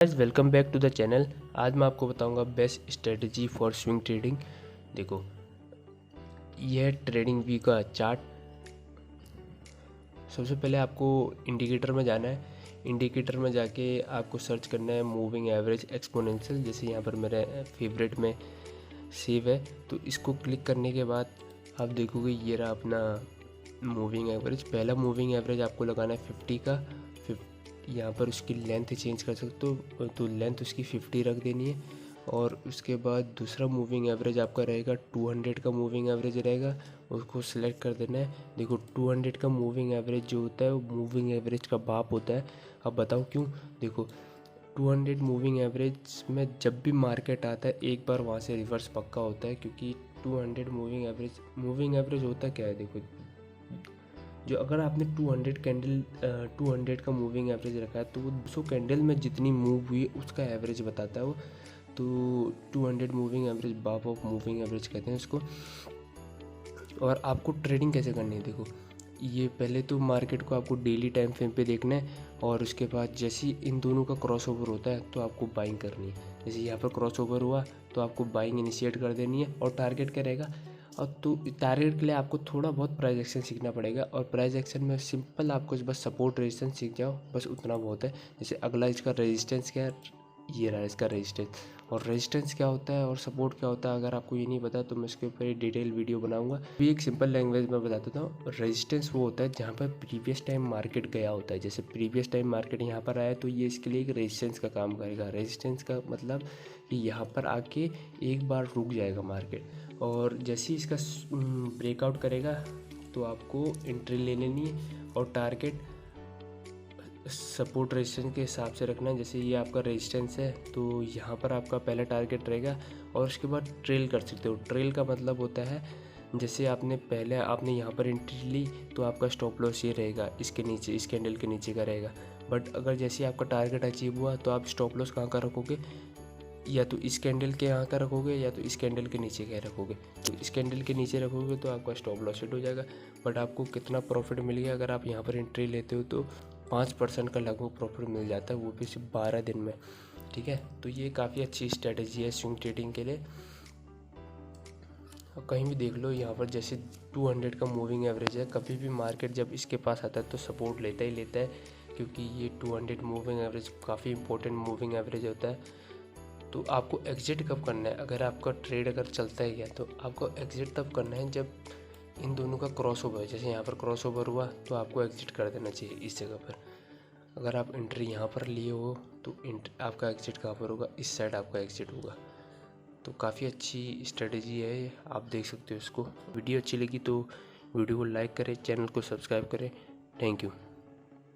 Guys welcome back to the channel. आज मैं आपको बताऊंगा best strategy for swing trading. देखो, यह ट्रेडिंग व्यू का चार्ट। सबसे पहले आपको इंडिकेटर में जाना है। इंडिकेटर में जाके आपको सर्च करना है मूविंग एवरेज एक्सपोनेंशियल, जैसे यहाँ पर मेरे फेवरेट में सेव है। तो इसको क्लिक करने के बाद आप देखोगे ये रहा अपना मूविंग एवरेज। पहला मूविंग एवरेज आपको लगाना है 50 का। यहाँ पर उसकी लेंथ चेंज कर सकते हो, तो लेंथ उसकी 50 रख देनी है। और उसके बाद दूसरा मूविंग एवरेज आपका रहेगा 200 का मूविंग एवरेज रहेगा, उसको सिलेक्ट कर देना है। देखो 200 का मूविंग एवरेज जो होता है वो मूविंग एवरेज का बाप होता है। अब बताओ क्यों। देखो 200 मूविंग एवरेज में जब भी मार्केट आता है एक बार वहाँ से रिवर्स पक्का होता है, क्योंकि 200 मूविंग एवरेज होता क्या है। देखो, जो अगर आपने 200 का मूविंग एवरेज रखा है तो वो 200 कैंडल में जितनी मूव हुई उसका एवरेज बताता है वो। तो 200 मूविंग एवरेज बाप ऑफ मूविंग एवरेज कहते हैं उसको। और आपको ट्रेडिंग कैसे करनी है, देखो ये पहले तो मार्केट को आपको डेली टाइम फ्रेम पे देखना है, और उसके बाद जैसे ही इन दोनों का क्रॉसओवर होता है तो आपको बाइंग करनी है। जैसे यहाँ पर क्रॉसओवर हुआ तो आपको बाइंग इनिशिएट कर देनी है। और टारगेट क्या रहेगा, और तो टारगेट के लिए आपको थोड़ा बहुत प्राइस एक्शन सीखना पड़ेगा। और प्राइस एक्शन में सिंपल आपको बस सपोर्ट रेजिस्टेंस सीख जाओ, बस उतना बहुत है। जैसे अगला इसका रेजिस्टेंस क्या है, ये रहा इसका रेजिस्टेंस। और रेजिस्टेंस क्या होता है और सपोर्ट क्या होता है, अगर आपको ये नहीं पता तो मैं इसके ऊपर डिटेल वीडियो बनाऊंगा। अभी एक सिंपल लैंग्वेज में बता देता हूँ। रेजिस्टेंस वो होता है जहाँ पर प्रीवियस टाइम मार्केट गया होता है। जैसे प्रीवियस टाइम मार्केट यहाँ पर आया तो ये इसके लिए एक रेजिस्टेंस का काम करेगा। रेजिस्टेंस का मतलब कि यहाँ पर आके एक बार रुक जाएगा मार्केट, और जैसे ही इसका ब्रेकआउट करेगा तो आपको एंट्री ले लेनी है। और टारगेट सपोर्ट रेजिस्टेंस के हिसाब से रखना है। जैसे ये आपका रेजिस्टेंस है तो यहाँ पर आपका पहला टारगेट रहेगा, और उसके बाद ट्रेल कर सकते हो। ट्रेल का मतलब होता है जैसे आपने यहाँ पर एंट्री ली तो आपका स्टॉप लॉस ये रहेगा, इसके नीचे, इस कैंडल के नीचे का रहेगा। बट अगर जैसे आपका टारगेट अचीव हुआ तो आप स्टॉप लॉस कहाँ का रखोगे, या तो इस कैंडल के यहाँ का रखोगे या तो इस कैंडल के नीचे का रखोगे। तो इस कैंडल के नीचे रखोगे तो आपका स्टॉप लॉस हिट हो जाएगा। बट आपको कितना प्रॉफिट मिल गया, अगर आप यहाँ पर एंट्री लेते हो तो 5% का लगभग प्रॉफिट मिल जाता है, वो भी सिर्फ 12 दिन में। ठीक है, तो ये काफ़ी अच्छी स्ट्रेटजी है स्विंग ट्रेडिंग के लिए। और कहीं भी देख लो यहाँ पर जैसे 200 का मूविंग एवरेज है, कभी भी मार्केट जब इसके पास आता है तो सपोर्ट लेता ही लेता है, क्योंकि ये 200 मूविंग एवरेज काफ़ी इंपॉर्टेंट मूविंग एवरेज होता है। तो आपको एग्जिट कब करना है, अगर आपका ट्रेड अगर चलता है गया तो आपको एग्जिट तब करना है जब इन दोनों का क्रॉस ओवर। जैसे यहाँ पर क्रॉस ओवर हुआ तो आपको एग्जिट कर देना चाहिए इस जगह पर। अगर आप एंट्री यहाँ पर लिए हो तो आपका एग्जिट कहाँ पर होगा, इस साइड आपका एग्जिट होगा। तो काफ़ी अच्छी स्ट्रेटजी है ये, आप देख सकते हो इसको। वीडियो अच्छी लगी तो वीडियो को लाइक करें, चैनल को सब्सक्राइब करें। Thank you.